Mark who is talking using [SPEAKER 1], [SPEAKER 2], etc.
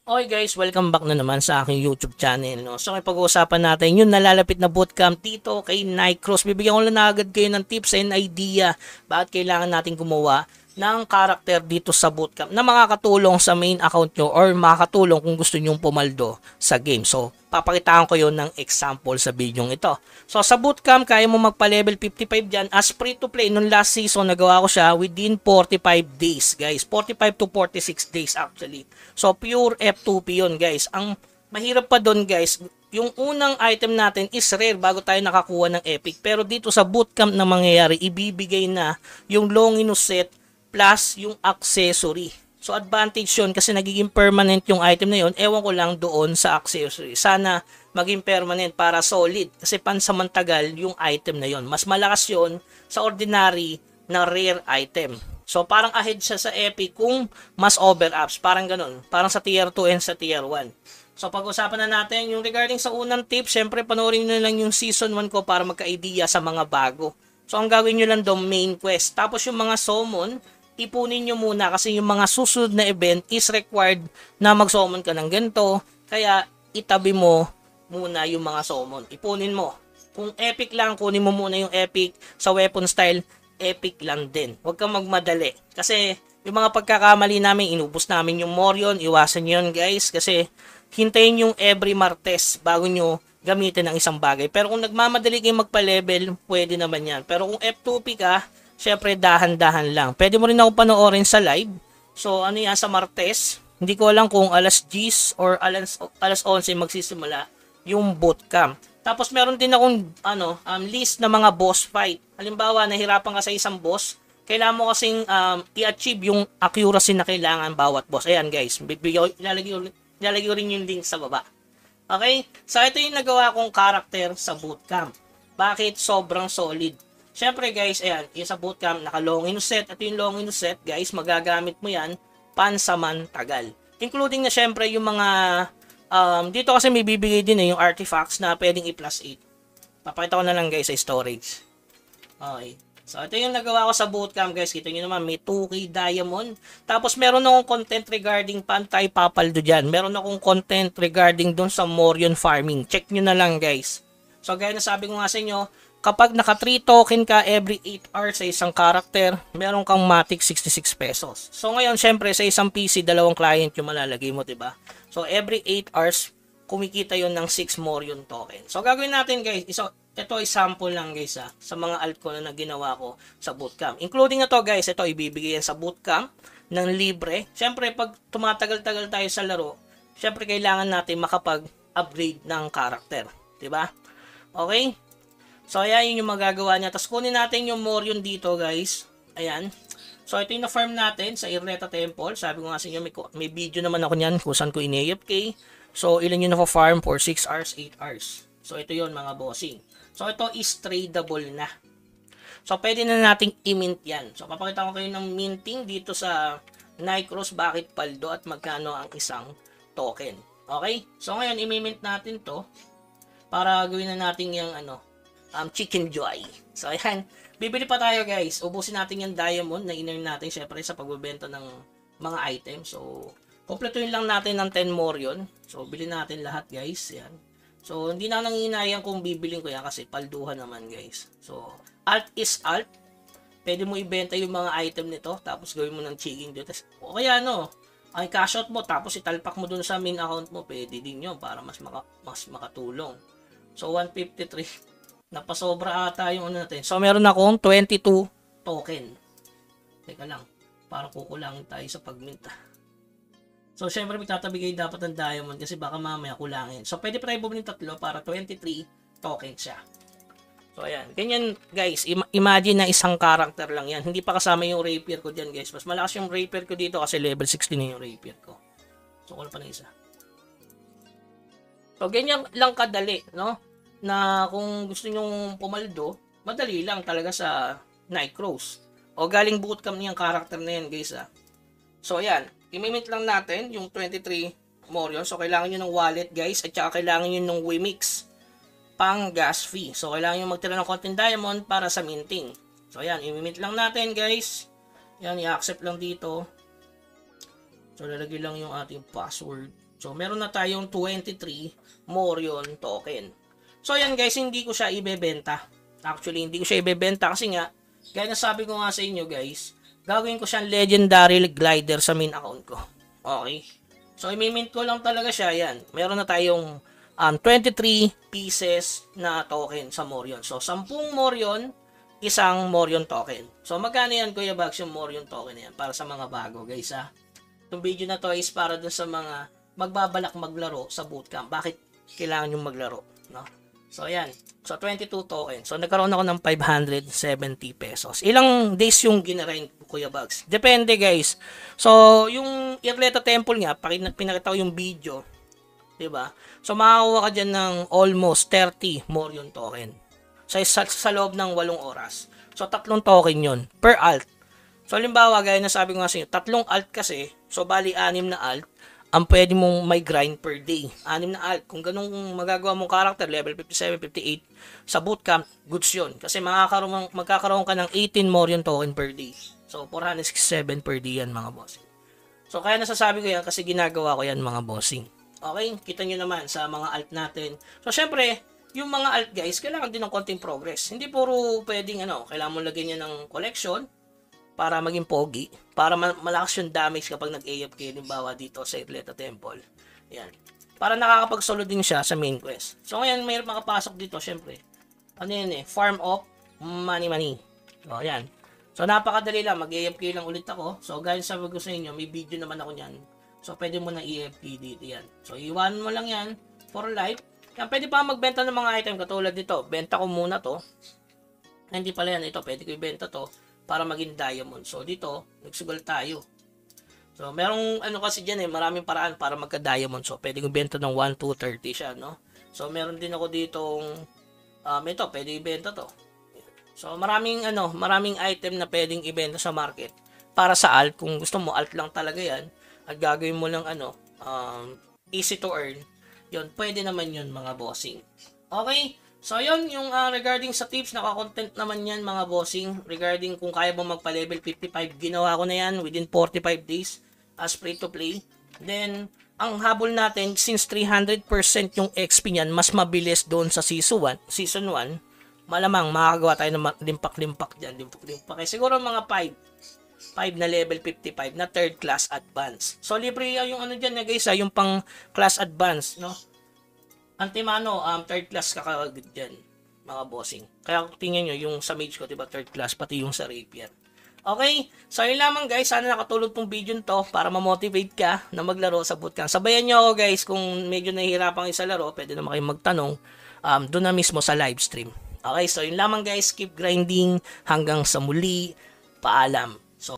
[SPEAKER 1] Okay guys, welcome back na naman sa aking YouTube channel. No? So, pag-uusapan natin yung nalalapit na bootcamp dito kay Nycross. Bibigyan ko lang na agad kayo ng tips and idea bakit kailangan natin gumawa ng character dito sa bootcamp na makakatulong sa main account nyo or makakatulong kung gusto nyong pumaldo sa game. So, papakitaan ko yun ng example sa video ito. So, sa bootcamp, kaya mo magpa-level 55 dyan. As free to play, nung last season, nagawa ko siya within 45 days, guys. 45 to 46 days actually. So, pure F2P yun, guys. Ang mahirap pa doon, guys, yung unang item natin is rare bago tayo nakakuha ng epic. Pero dito sa bootcamp na mangyayari, ibibigay na yung Longinus set plus yung accessory. So, advantage yun kasi nagiging permanent yung item na yun. Ewan ko lang doon sa accessory. Sana maging permanent para solid. Kasi pansamantagal yung item na yun. Mas malakas yun sa ordinary na rare item. So, parang ahead siya sa epic kung mas over-ups. Parang ganun. Parang sa tier 2 and sa tier 1. So, pag-usapan na natin yung regarding sa unang tip. Syempre, panoorin nyo lang yung season 1 ko para magka-idea sa mga bago. So, ang gawin nyo lang doon, main quest. Tapos yung mga summon, ipunin nyo muna kasi yung mga susunod na event is required na mag-summon ka ng ganito. Kaya, itabi mo muna yung mga summon. Ipunin mo. Kung epic lang, kunin mo muna yung epic. Sa weapon style, epic lang din. Huwag kang magmadali. Kasi, yung mga pagkakamali namin, inubos namin yung Morion. Iwasan nyo yun, guys. Kasi, hintayin yung every Martes bago nyo gamitin ng isang bagay. Pero kung nagmamadali kayo magpa-level, pwede naman yan. Pero kung F2P ka, syempre dahan-dahan lang. Pwede mo rin ako panoorin sa live. So ano yan sa Martes. Hindi ko alam kung alas 10 or alas 11 magsisimula yung bootcamp. Tapos meron din akong list na mga boss fight. Halimbawa, nahirapan ka sa isang boss. Kailangan mo kasing i-achieve yung accuracy na kailangan bawat boss. Ayan guys, ilalagay ko rin yung link sa baba. Okay? So ito yung nagawa kong character sa bootcamp. Bakit? Sobrang solid. Siyempre guys, ayan, yung sa bootcamp, naka-Longinus set. Ito yung Longinus set, guys, magagamit mo yan pansamantagal. Including na siyempre yung mga, dito kasi may bibigay din yung artifacts na pwedeng i-plus 8. Papakita ko na lang guys sa storage. Okay. So, ito yung nagawa ko sa bootcamp guys. Kita nyo naman, may 2K diamond. Tapos, meron akong content regarding pantay papaldo dyan. Meron akong content regarding dun sa Morion farming. Check nyo na lang guys. So, gaya na sabi ko nga sa inyo, kapag naka 3 token ka every 8 hours sa isang character, meron kang matic 66 pesos. So ngayon, syempre sa isang PC, dalawang client yung malalagay mo, diba? So every 8 hours, kumikita yon ng 6 Morion token. So gagawin natin guys, ito ay sample lang guys sa mga alt ko na ginawa ko sa bootcamp. Including na to guys, ito ibibigay yan sa bootcamp ng libre. Syempre pag tumatagal-tagal tayo sa laro, syempre kailangan natin makapag-upgrade ng character, diba? Okay? So, ayan yung magagawa niya. Tapos, kunin natin yung Morion dito, guys. Ayan. So, ito yung na-farm natin sa Irneta Temple. Sabi ko nga sa inyo, may video naman ako niyan kung saan ko in-AFK. So, ilan yung na-farm for 6 hours, 8 hours. So, ito yon mga bossing. So, ito is tradable na. So, pwede na nating i-mint yan. So, papakita ko kayo ng minting dito sa Nycross, bakit paldo at magkano ang isang token. Okay? So, ngayon, i-mint natin to para gawin na natin yung Chicken Joy. So, ayan. Bibili pa tayo, guys. Ubusin natin yung diamond na in-earn natin, syempre, sa pagbebenta ng mga items. So, kompletuhin lang natin ng 10 Morion. So, bilhin natin lahat, guys. Ayan. So, hindi na nanginayang kung bibilin ko yan kasi palduhan naman, guys. So, alt is alt. Pwede mo ibenta yung mga item nito, tapos gawin mo ng chicken joy. O kaya, ay cash out mo, tapos italpak mo dun sa main account mo. Pwede din yun para mas makatulong. So, 153. Napasobra ata yung natin. So, meron akong 22 token. Teka lang. Para kukulangin tayo sa pagminta. So, syempre, magtatabi kayo dapat ng diamond kasi baka mamaya kulangin. So, pwede pa tayo bumili tatlo para 23 token siya. So, ayan. Ganyan, guys. Imagine na isang character lang yan. Hindi pa kasama yung rapier ko dyan, guys. Mas malakas yung rapier ko dito kasi level 16 na yung rapier ko. So, wala pa na isa. So, ganyan lang kadali, no? Na kung gusto nyong pumaldo, madali lang talaga sa Nycross. O galing bootcamp niyang character na yan, guys. So, ayan. I-mint lang natin yung 23 Morion. So, kailangan nyo ng wallet, guys. At saka kailangan nyo ng Wimix pang gas fee. So, kailangan nyo magtira ng konting diamond para sa minting. So, ayan. I-mint lang natin, guys. Ayan, i-accept lang dito. So, lalagay lang yung ating password. So, meron na tayong 23 Morion token. So, yan guys, hindi ko siya ibebenta. Actually, hindi ko siya ibebenta kasi nga, gaya na sabi ko nga sa inyo guys, gagawin ko siyang legendary glider sa main account ko. Okay? So, i-mint ko lang talaga siya. Yan. Meron na tayong 23 pieces na token sa Morion. So, 10 Morion, isang Morion token. So, magkano yan, Kuya Bags, yung Morion token na yan? Para sa mga bago, guys, ha? Itong video na to is para dun sa mga magbabalak maglaro sa bootcamp. Bakit kailangan yung maglaro, no? So, ayan. So, 22 token. So, nagkaroon ako ng 570 pesos. Ilang days yung ginarain, Kuya Bags? Depende, guys. So, yung Irleta Temple nga, pinakita ko yung video. Diba? So, makakuha ka dyan ng almost 30 Morion token. Sa loob ng 8 oras. So, 3 token yun per alt. So, halimbawa, gaya na sabi ko nga sa inyo, 3 alt kasi, so, bali 6 na alt, ang pwede mong may grind per day. 6 na alt. Kung ganun magagawa mong character, level 57, 58, sa bootcamp, goods yun. Kasi magkakaroon ka ng 18 Morion token per day. So, 467 per day yan, mga bossing. So, kaya nasasabi ko yan kasi ginagawa ko yan, mga bossing. Okay? Kita nyo naman sa mga alt natin. So, syempre, yung mga alt guys, kailangan din ng konting progress. Hindi puro pwedeng kailangan mo lagyan niya ng collection para maging pogi, para malakas yung damage kapag nag-AFK, halimbawa dito sa Irleta Temple. Yan. Para nakakapag-solo din siya sa main quest. So ngayon, may makapasok dito, syempre. Ano yan farm of money. So, yan. So, napakadali lang. Mag-AFK lang ulit ako. So, guys, sabi ko sa inyo, may video naman ako niyan. So, pwede mo na i-AFK dito yan. So, iwanan mo lang yan for life. Yan, pwede pa magbenta ng mga item katulad dito. Benta ko muna to. Hindi pala yan. Ito, pwede ko ibenta to para maging diamond. So, dito, nagsugal tayo. So, merong kasi dyan maraming paraan para magka-diamond. So, pwede ko ibenta ng 1, 2, 30 siya, no? So, meron din ako ditong ito, pwede ibenta to. So, maraming item na pwedeng ibenta sa market para sa alt. Kung gusto mo, alt lang talaga yan. At gagawin mo lang easy to earn. Yun, pwede naman yun, mga bossing. Okay? So, yun, yung regarding sa tips, naka-content naman yan, mga bossing. Regarding kung kaya mo magpa-level 55, ginawa ko na yan within 45 days as free to play. Then, ang habol natin, since 300% yung XP niyan, mas mabilis doon sa season 1, malamang makakagawa tayo ng limpak-limpak dyan. Limpak-limpak. Siguro mga 5 na level 55 na third class advance. So, libre yung dyan guys, yung pang class advance, no? Antimano, third class kakagad dyan, mga bossing. Kaya tingnan nyo, yung sa mage ko, diba, third class, pati yung sa rapier. Okay? So, yun lamang guys. Sana nakatulog tong video to para ma-motivate ka na maglaro sa bootcamp. Sabayan nyo ako guys, kung medyo nahihirapan kayo sa laro, pwede naman kayong magtanong doon na mismo sa live stream. Okay? So, yun lamang guys. Keep grinding hanggang sa muli. Paalam. So,